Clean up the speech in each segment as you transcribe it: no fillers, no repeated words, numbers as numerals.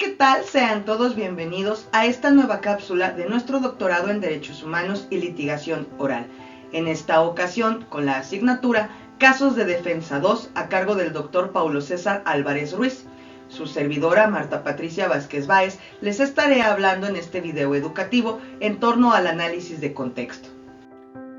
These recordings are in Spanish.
¿qué tal? Sean todos bienvenidos a esta nueva cápsula de nuestro doctorado en Derechos Humanos y Litigación Oral. En esta ocasión, con la asignatura Casos de Defensa 2 a cargo del Dr. Paulo César Álvarez Ruiz. Su servidora, Marta Patricia Vázquez Báez, les estaré hablando en este video educativo en torno al análisis de contexto.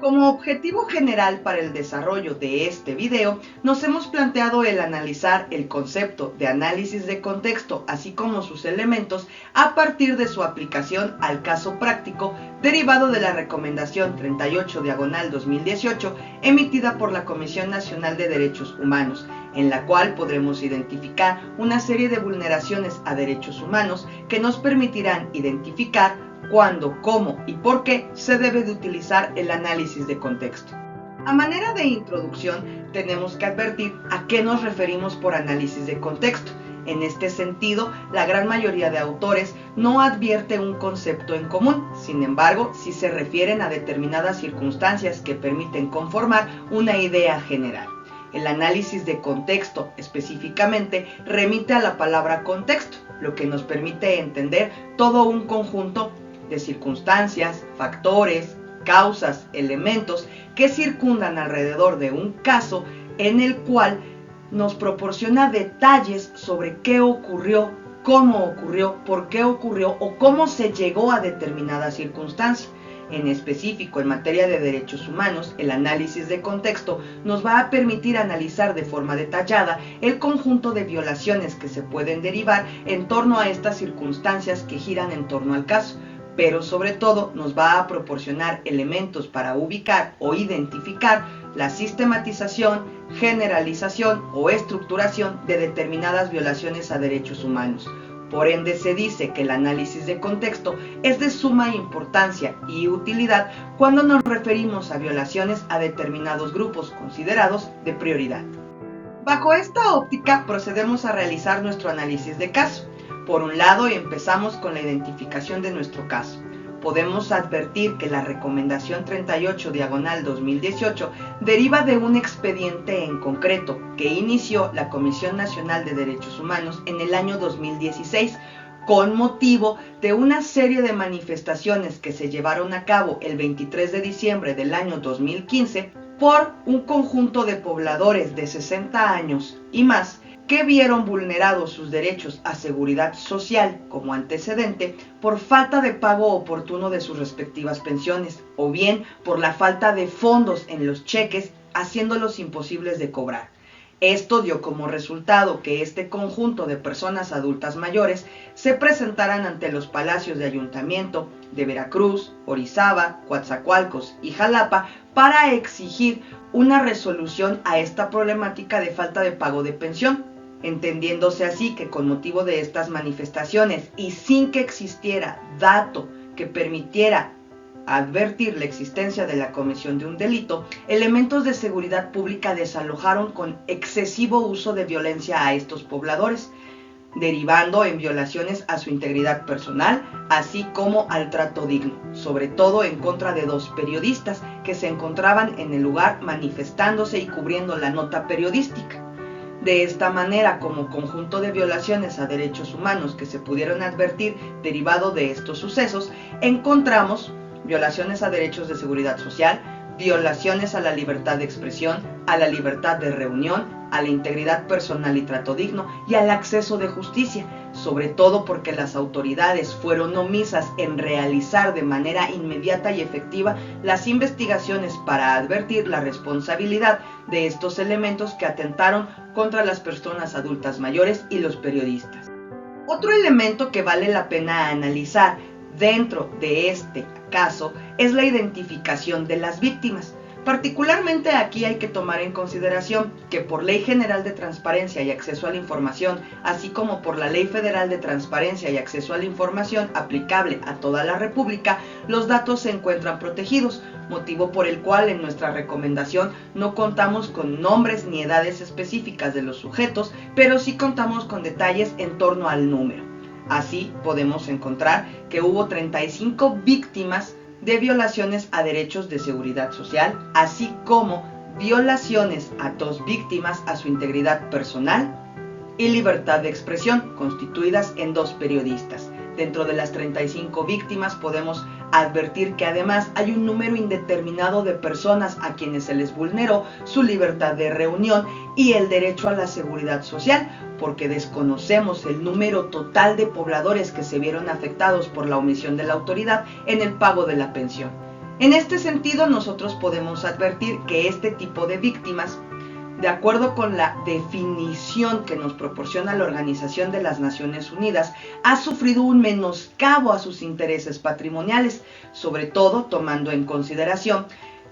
Como objetivo general para el desarrollo de este video, nos hemos planteado el analizar el concepto de análisis de contexto, así como sus elementos, a partir de su aplicación al caso práctico derivado de la Recomendación 38/2018 emitida por la Comisión Nacional de Derechos Humanos, en la cual podremos identificar una serie de vulneraciones a derechos humanos que nos permitirán identificar cuándo, cómo y por qué se debe de utilizar el análisis de contexto. A manera de introducción, tenemos que advertir a qué nos referimos por análisis de contexto. En este sentido, la gran mayoría de autores no advierte un concepto en común, sin embargo, sí se refieren a determinadas circunstancias que permiten conformar una idea general. El análisis de contexto, específicamente, remite a la palabra contexto, lo que nos permite entender todo un conjunto de circunstancias, factores, causas, elementos que circundan alrededor de un caso en el cual nos proporciona detalles sobre qué ocurrió, cómo ocurrió, por qué ocurrió o cómo se llegó a determinada circunstancia. En específico, en materia de derechos humanos, el análisis de contexto nos va a permitir analizar de forma detallada el conjunto de violaciones que se pueden derivar en torno a estas circunstancias que giran en torno al caso, pero sobre todo nos va a proporcionar elementos para ubicar o identificar la sistematización, generalización o estructuración de determinadas violaciones a derechos humanos. Por ende, se dice que el análisis de contexto es de suma importancia y utilidad cuando nos referimos a violaciones a determinados grupos considerados de prioridad. Bajo esta óptica, procedemos a realizar nuestro análisis de caso. Por un lado, empezamos con la identificación de nuestro caso. Podemos advertir que la Recomendación 38/2018 deriva de un expediente en concreto que inició la Comisión Nacional de Derechos Humanos en el año 2016 con motivo de una serie de manifestaciones que se llevaron a cabo el 23 de diciembre del año 2015 por un conjunto de pobladores de 60 años y más que vieron vulnerados sus derechos a seguridad social como antecedente por falta de pago oportuno de sus respectivas pensiones o bien por la falta de fondos en los cheques, haciéndolos imposibles de cobrar. Esto dio como resultado que este conjunto de personas adultas mayores se presentaran ante los palacios de ayuntamiento de Veracruz, Orizaba, Coatzacoalcos y Jalapa para exigir una resolución a esta problemática de falta de pago de pensión, entendiéndose así que con motivo de estas manifestaciones y sin que existiera dato que permitiera advertir la existencia de la comisión de un delito, elementos de seguridad pública desalojaron con excesivo uso de violencia a estos pobladores, derivando en violaciones a su integridad personal, así como al trato digno, sobre todo en contra de 2 periodistas que se encontraban en el lugar manifestándose y cubriendo la nota periodística. De esta manera, como conjunto de violaciones a derechos humanos que se pudieron advertir derivado de estos sucesos, encontramos violaciones a derechos de seguridad social, violaciones a la libertad de expresión, a la libertad de reunión, a la integridad personal y trato digno y al acceso de justicia, sobre todo porque las autoridades fueron omisas en realizar de manera inmediata y efectiva las investigaciones para advertir la responsabilidad de estos elementos que atentaron contra las personas adultas mayores y los periodistas. Otro elemento que vale la pena analizar dentro de este caso es la identificación de las víctimas. Particularmente aquí hay que tomar en consideración que por Ley General de Transparencia y Acceso a la Información, así como por la Ley Federal de Transparencia y Acceso a la Información aplicable a toda la República, los datos se encuentran protegidos, motivo por el cual en nuestra recomendación no contamos con nombres ni edades específicas de los sujetos, pero sí contamos con detalles en torno al número. Así podemos encontrar que hubo 35 víctimas de violaciones a derechos de seguridad social, así como violaciones a 2 víctimas a su integridad personal, y libertad de expresión, constituidas en 2 periodistas. Dentro de las 35 víctimas podemos advertir que además hay un número indeterminado de personas a quienes se les vulneró su libertad de reunión y el derecho a la seguridad social, porque desconocemos el número total de pobladores que se vieron afectados por la omisión de la autoridad en el pago de la pensión. En este sentido, nosotros podemos advertir que este tipo de víctimas, de acuerdo con la definición que nos proporciona la Organización de las Naciones Unidas, ha sufrido un menoscabo a sus intereses patrimoniales, sobre todo tomando en consideración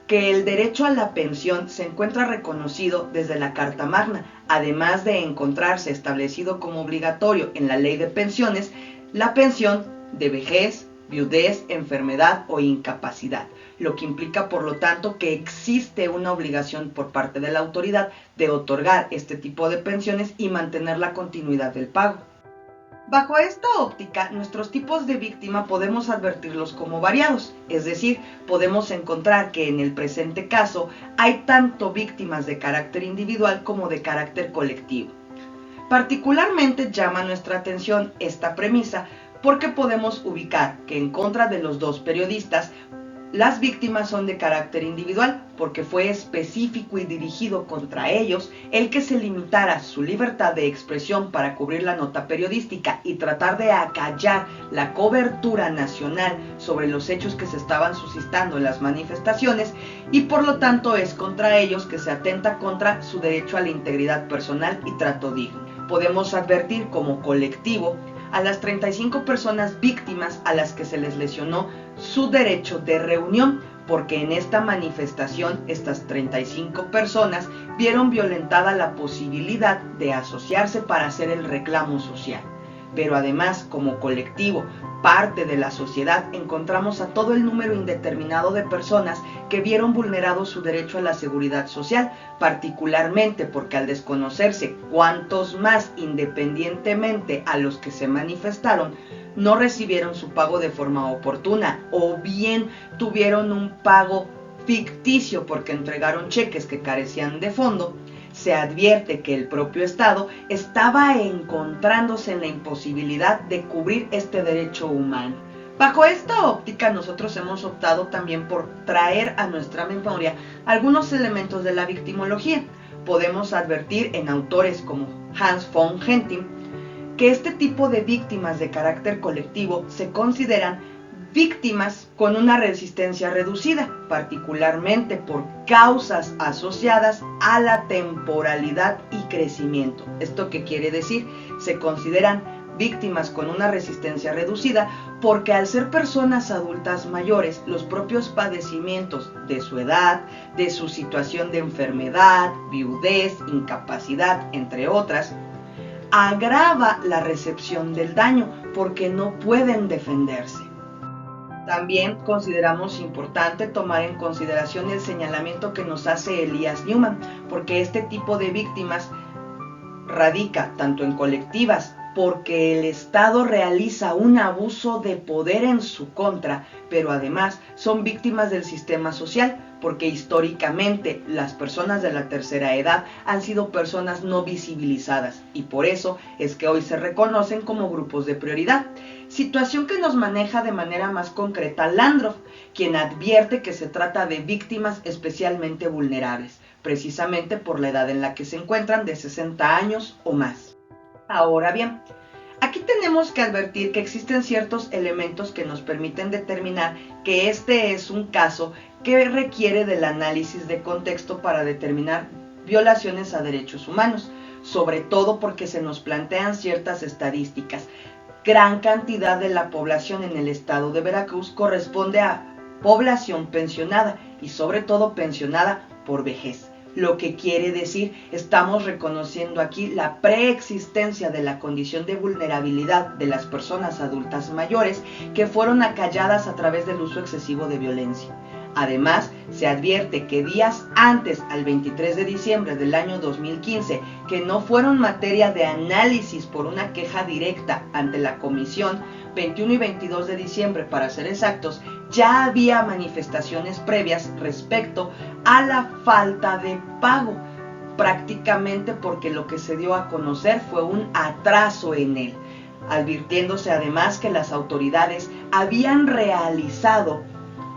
que el derecho a la pensión se encuentra reconocido desde la Carta Magna, además de encontrarse establecido como obligatorio en la Ley de Pensiones la pensión de vejez, viudez, enfermedad o incapacidad, lo que implica por lo tanto que existe una obligación por parte de la autoridad de otorgar este tipo de pensiones y mantener la continuidad del pago. Bajo esta óptica, nuestros tipos de víctima podemos advertirlos como variados, es decir, podemos encontrar que en el presente caso hay tanto víctimas de carácter individual como de carácter colectivo. Particularmente llama nuestra atención esta premisa porque podemos ubicar que en contra de los 2 periodistas, las víctimas son de carácter individual, porque fue específico y dirigido contra ellos el que se limitara su libertad de expresión para cubrir la nota periodística y tratar de acallar la cobertura nacional sobre los hechos que se estaban suscitando en las manifestaciones, y por lo tanto es contra ellos que se atenta contra su derecho a la integridad personal y trato digno. Podemos advertir como colectivo a las 35 personas víctimas a las que se les lesionó su derecho de reunión, porque en esta manifestación estas 35 personas vieron violentada la posibilidad de asociarse para hacer el reclamo social. Pero además, como colectivo, parte de la sociedad, encontramos a todo el número indeterminado de personas que vieron vulnerado su derecho a la seguridad social, particularmente porque al desconocerse cuántos más, independientemente a los que se manifestaron, no recibieron su pago de forma oportuna o bien tuvieron un pago ficticio porque entregaron cheques que carecían de fondo, se advierte que el propio Estado estaba encontrándose en la imposibilidad de cubrir este derecho humano. Bajo esta óptica, nosotros hemos optado también por traer a nuestra memoria algunos elementos de la victimología. Podemos advertir en autores como Hans von Hentin que este tipo de víctimas de carácter colectivo se consideran víctimas con una resistencia reducida, particularmente por causas asociadas a la temporalidad y crecimiento. ¿Esto qué quiere decir? Se consideran víctimas con una resistencia reducida porque al ser personas adultas mayores, los propios padecimientos de su edad, de su situación de enfermedad, viudez, incapacidad, entre otras, agrava la recepción del daño porque no pueden defenderse. También consideramos importante tomar en consideración el señalamiento que nos hace Elias Newman, porque este tipo de víctimas radica tanto en colectivas, porque el Estado realiza un abuso de poder en su contra, pero además son víctimas del sistema social, porque históricamente las personas de la tercera edad han sido personas no visibilizadas y por eso es que hoy se reconocen como grupos de prioridad. Situación que nos maneja de manera más concreta Landroth, quien advierte que se trata de víctimas especialmente vulnerables, precisamente por la edad en la que se encuentran, de 60 años o más. Ahora bien, aquí tenemos que advertir que existen ciertos elementos que nos permiten determinar que este es un caso que requiere del análisis de contexto para determinar violaciones a derechos humanos, sobre todo porque se nos plantean ciertas estadísticas. Gran cantidad de la población en el estado de Veracruz corresponde a población pensionada y sobre todo pensionada por vejez. Lo que quiere decir, estamos reconociendo aquí la preexistencia de la condición de vulnerabilidad de las personas adultas mayores que fueron acalladas a través del uso excesivo de violencia. Además, se advierte que días antes, al 23 de diciembre del año 2015, que no fueron materia de análisis por una queja directa ante la Comisión, 21 y 22 de diciembre para ser exactos, ya había manifestaciones previas respecto a la falta de pago. Prácticamente prácticamente porque lo que se dio a conocer fue un atraso en él, advirtiéndose además que las autoridades habían realizado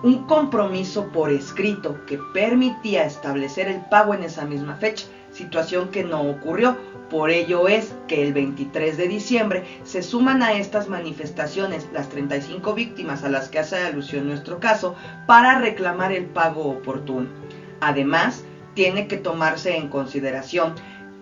un compromiso por escrito que permitía establecer el pago en esa misma fecha, situación que no ocurrió. Por ello es que el 23 de diciembre se suman a estas manifestaciones las 35 víctimas a las que hace alusión nuestro caso para reclamar el pago oportuno. Además, tiene que tomarse en consideración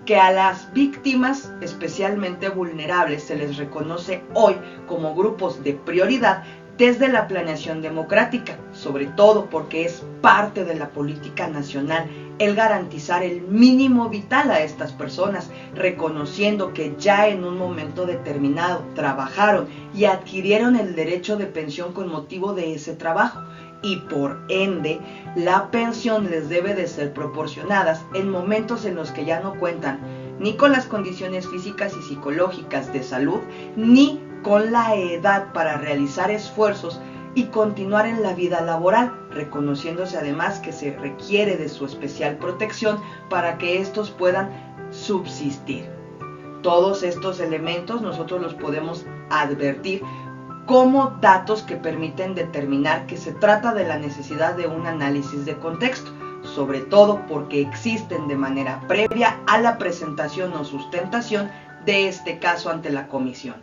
que a las víctimas especialmente vulnerables se les reconoce hoy como grupos de prioridad desde la planeación democrática, sobre todo porque es parte de la política nacional el garantizar el mínimo vital a estas personas, reconociendo que ya en un momento determinado trabajaron y adquirieron el derecho de pensión con motivo de ese trabajo, y por ende la pensión les debe de ser proporcionadas en momentos en los que ya no cuentan ni con las condiciones físicas y psicológicas de salud, ni con la edad para realizar esfuerzos y continuar en la vida laboral, reconociéndose además que se requiere de su especial protección para que estos puedan subsistir. Todos estos elementos nosotros los podemos advertir como datos que permiten determinar que se trata de la necesidad de un análisis de contexto, sobre todo porque existen de manera previa a la presentación o sustentación de este caso ante la comisión.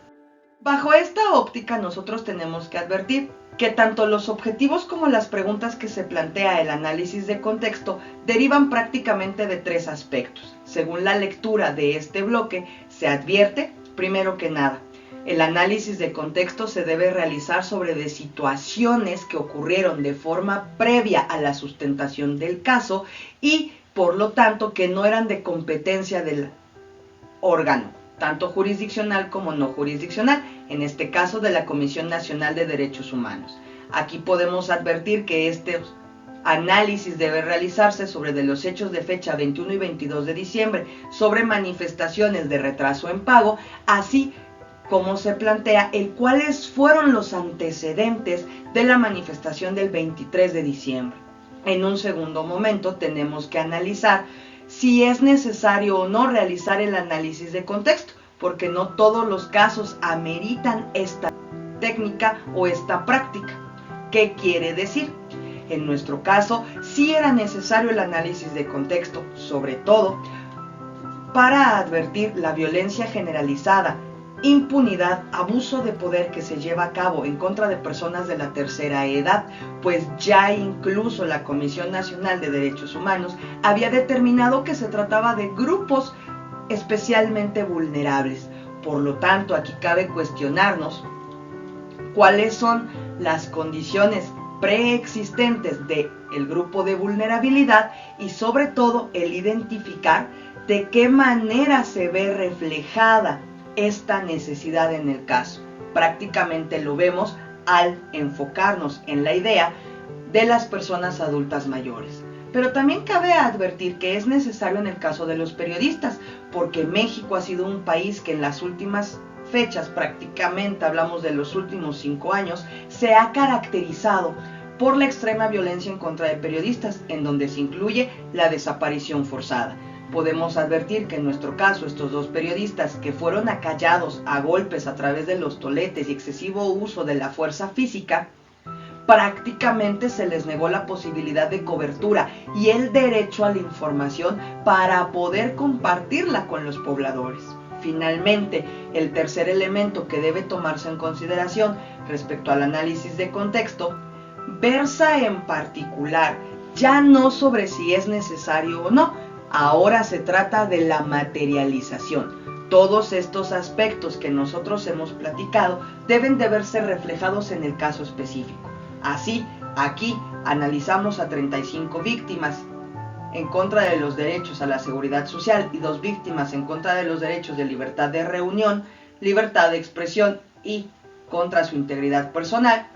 Bajo esta óptica nosotros tenemos que advertir que tanto los objetivos como las preguntas que se plantea el análisis de contexto derivan prácticamente de tres aspectos. Según la lectura de este bloque, se advierte, primero que nada, el análisis de contexto se debe realizar sobre de situaciones que ocurrieron de forma previa a la sustentación del caso y, por lo tanto, que no eran de competencia del órgano, tanto jurisdiccional como no jurisdiccional, en este caso de la Comisión Nacional de Derechos Humanos. Aquí podemos advertir que este análisis debe realizarse sobre de los hechos de fecha 21 y 22 de diciembre, sobre manifestaciones de retraso en pago, así como se plantea cuáles fueron los antecedentes de la manifestación del 23 de diciembre. En un segundo momento tenemos que analizar si es necesario o no realizar el análisis de contexto, porque no todos los casos ameritan esta técnica o esta práctica. ¿Qué quiere decir? En nuestro caso, sí era necesario el análisis de contexto, sobre todo para advertir la violencia generalizada, impunidad, abuso de poder que se lleva a cabo en contra de personas de la tercera edad, pues ya incluso la Comisión Nacional de Derechos Humanos había determinado que se trataba de grupos especialmente vulnerables. Por lo tanto, aquí cabe cuestionarnos cuáles son las condiciones preexistentes del grupo de vulnerabilidad y sobre todo el identificar de qué manera se ve reflejada esta necesidad en el caso. Prácticamente lo vemos al enfocarnos en la idea de las personas adultas mayores. Pero también cabe advertir que es necesario en el caso de los periodistas, porque México ha sido un país que en las últimas fechas, prácticamente hablamos de los últimos 5 años, se ha caracterizado por la extrema violencia en contra de periodistas, en donde se incluye la desaparición forzada. Podemos advertir que en nuestro caso estos dos periodistas que fueron acallados a golpes a través de los toletes y excesivo uso de la fuerza física, prácticamente se les negó la posibilidad de cobertura y el derecho a la información para poder compartirla con los pobladores. Finalmente, el tercer elemento que debe tomarse en consideración respecto al análisis de contexto versa en particular ya no sobre si es necesario o no. Ahora se trata de la materialización. Todos estos aspectos que nosotros hemos platicado deben de verse reflejados en el caso específico. Así, aquí analizamos a 35 víctimas en contra de los derechos a la seguridad social y 2 víctimas en contra de los derechos de libertad de reunión, libertad de expresión y contra su integridad personal.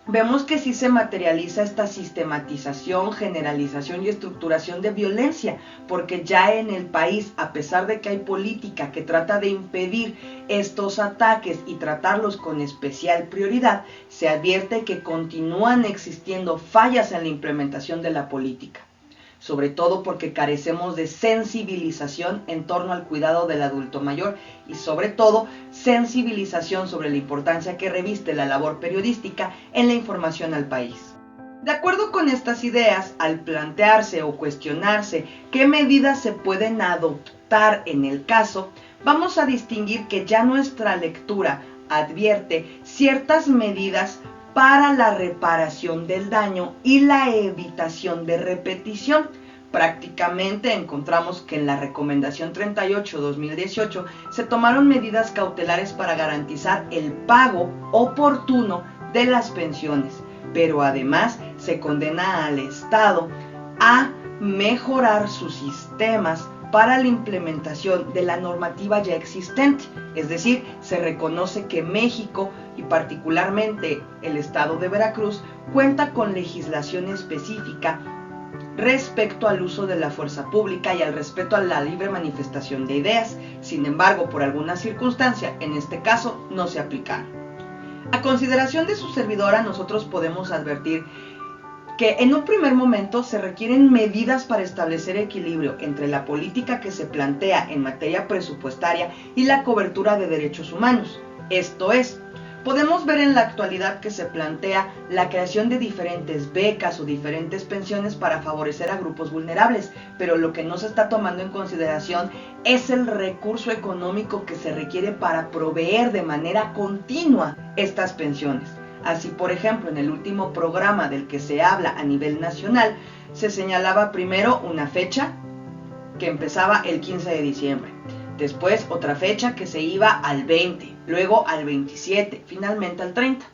Vemos que sí se materializa esta sistematización, generalización y estructuración de violencia, porque ya en el país, a pesar de que hay política que trata de impedir estos ataques y tratarlos con especial prioridad, se advierte que continúan existiendo fallas en la implementación de la política. sobre todo porque carecemos de sensibilización en torno al cuidado del adulto mayor y sobre todo sensibilización sobre la importancia que reviste la labor periodística en la información al país. De acuerdo con estas ideas, al plantearse o cuestionarse qué medidas se pueden adoptar en el caso, vamos a distinguir que ya nuestra lectura advierte ciertas medidas para la reparación del daño y la evitación de repetición. Prácticamente encontramos que en la Recomendación 38/2018 se tomaron medidas cautelares para garantizar el pago oportuno de las pensiones, pero además se condena al Estado a mejorar sus sistemas para la implementación de la normativa ya existente. Es decir, se reconoce que México y particularmente el estado de Veracruz cuenta con legislación específica respecto al uso de la fuerza pública y al respeto a la libre manifestación de ideas. Sin embargo, por alguna circunstancia, en este caso, no se aplicaron. A consideración de su servidora, nosotros podemos advertir que en un primer momento se requieren medidas para establecer equilibrio entre la política que se plantea en materia presupuestaria y la cobertura de derechos humanos. Esto es, podemos ver en la actualidad que se plantea la creación de diferentes becas o diferentes pensiones para favorecer a grupos vulnerables, pero lo que no se está tomando en consideración es el recurso económico que se requiere para proveer de manera continua estas pensiones. Así, por ejemplo, en el último programa del que se habla a nivel nacional, se señalaba primero una fecha que empezaba el 15 de diciembre, después otra fecha que se iba al 20, luego al 27, finalmente al 30.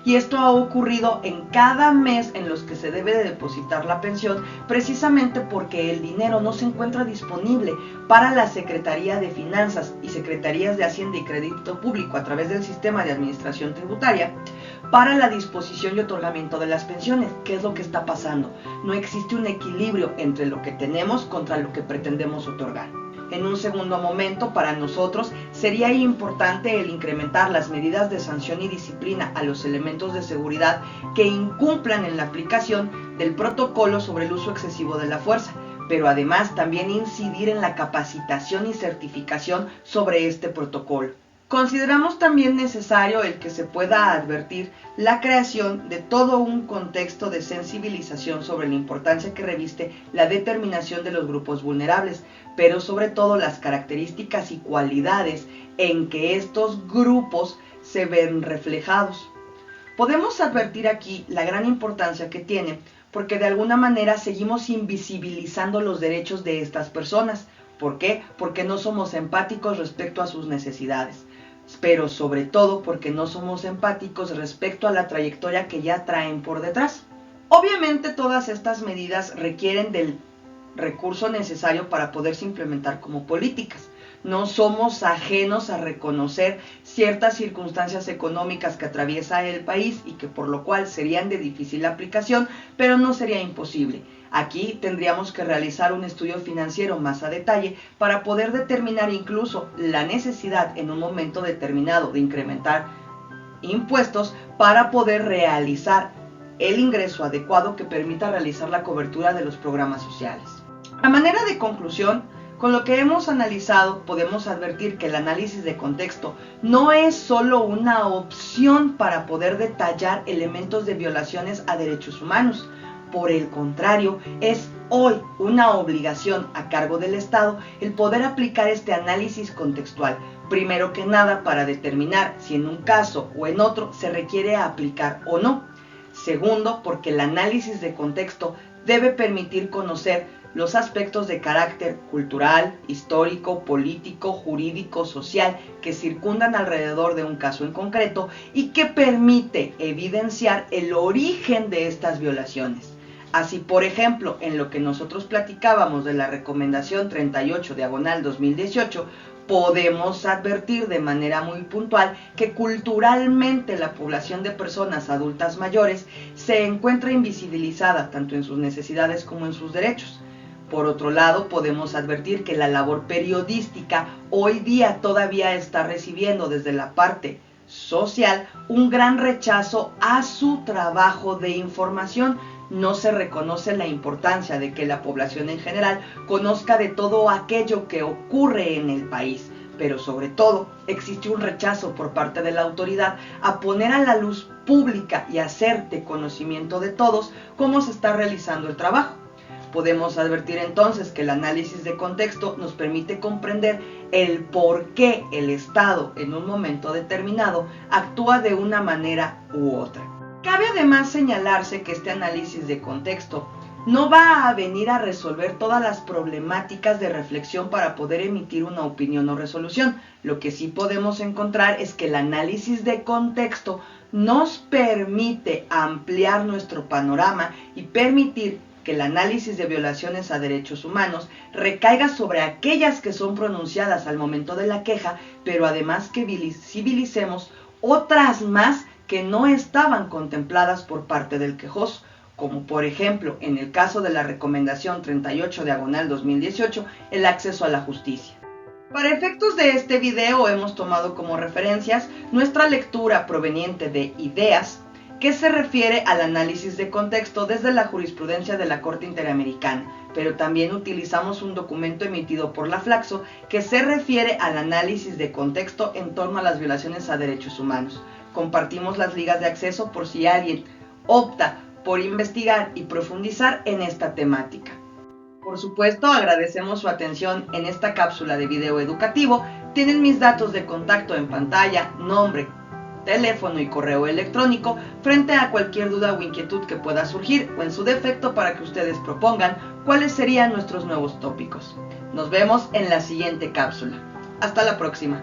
Y esto ha ocurrido en cada mes en los que se debe de depositar la pensión, precisamente porque el dinero no se encuentra disponible para la Secretaría de Finanzas y Secretarías de Hacienda y Crédito Público a través del sistema de administración tributaria para la disposición y otorgamiento de las pensiones. ¿Qué es lo que está pasando? No existe un equilibrio entre lo que tenemos contra lo que pretendemos otorgar. En un segundo momento, para nosotros, sería importante el incrementar las medidas de sanción y disciplina a los elementos de seguridad que incumplan en la aplicación del protocolo sobre el uso excesivo de la fuerza, pero además también incidir en la capacitación y certificación sobre este protocolo. Consideramos también necesario el que se pueda advertir la creación de todo un contexto de sensibilización sobre la importancia que reviste la determinación de los grupos vulnerables, pero sobre todo las características y cualidades en que estos grupos se ven reflejados. Podemos advertir aquí la gran importancia que tiene porque de alguna manera seguimos invisibilizando los derechos de estas personas. ¿Por qué? Porque no somos empáticos respecto a sus necesidades, pero sobre todo porque no somos empáticos respecto a la trayectoria que ya traen por detrás. Obviamente todas estas medidas requieren del recurso necesario para poderse implementar como políticas. No somos ajenos a reconocer ciertas circunstancias económicas que atraviesa el país y que por lo cual serían de difícil aplicación, pero no sería imposible. Aquí tendríamos que realizar un estudio financiero más a detalle para poder determinar incluso la necesidad en un momento determinado de incrementar impuestos para poder realizar el ingreso adecuado que permita realizar la cobertura de los programas sociales. A manera de conclusión, con lo que hemos analizado, podemos advertir que el análisis de contexto no es solo una opción para poder detallar elementos de violaciones a derechos humanos. Por el contrario, es hoy una obligación a cargo del Estado el poder aplicar este análisis contextual, primero que nada para determinar si en un caso o en otro se requiere aplicar o no. Segundo, porque el análisis de contexto debe permitir conocer los aspectos de carácter cultural, histórico, político, jurídico, social que circundan alrededor de un caso en concreto y que permite evidenciar el origen de estas violaciones. Así, por ejemplo, en lo que nosotros platicábamos de la Recomendación 38/2018, podemos advertir de manera muy puntual que culturalmente la población de personas adultas mayores se encuentra invisibilizada tanto en sus necesidades como en sus derechos. Por otro lado, podemos advertir que la labor periodística hoy día todavía está recibiendo desde la parte social un gran rechazo a su trabajo de información, no se reconoce la importancia de que la población en general conozca de todo aquello que ocurre en el país, pero sobre todo existe un rechazo por parte de la autoridad a poner a la luz pública y hacer de conocimiento de todos cómo se está realizando el trabajo. Podemos advertir entonces que el análisis de contexto nos permite comprender el por qué el Estado en un momento determinado actúa de una manera u otra. Cabe además señalarse que este análisis de contexto no va a venir a resolver todas las problemáticas de reflexión para poder emitir una opinión o resolución. Lo que sí podemos encontrar es que el análisis de contexto nos permite ampliar nuestro panorama y permitir que el análisis de violaciones a derechos humanos recaiga sobre aquellas que son pronunciadas al momento de la queja, pero además que visibilicemos otras más que no estaban contempladas por parte del quejoso, como por ejemplo en el caso de la recomendación 38/2018, el acceso a la justicia. Para efectos de este video hemos tomado como referencias nuestra lectura proveniente de Ideas, que se refiere al análisis de contexto desde la jurisprudencia de la Corte Interamericana, pero también utilizamos un documento emitido por la Flaxo que se refiere al análisis de contexto en torno a las violaciones a derechos humanos. Compartimos las ligas de acceso por si alguien opta por investigar y profundizar en esta temática. Por supuesto, agradecemos su atención en esta cápsula de video educativo. Tienen mis datos de contacto en pantalla, nombre, teléfono y correo electrónico frente a cualquier duda o inquietud que pueda surgir o en su defecto para que ustedes propongan cuáles serían nuestros nuevos tópicos. Nos vemos en la siguiente cápsula. Hasta la próxima.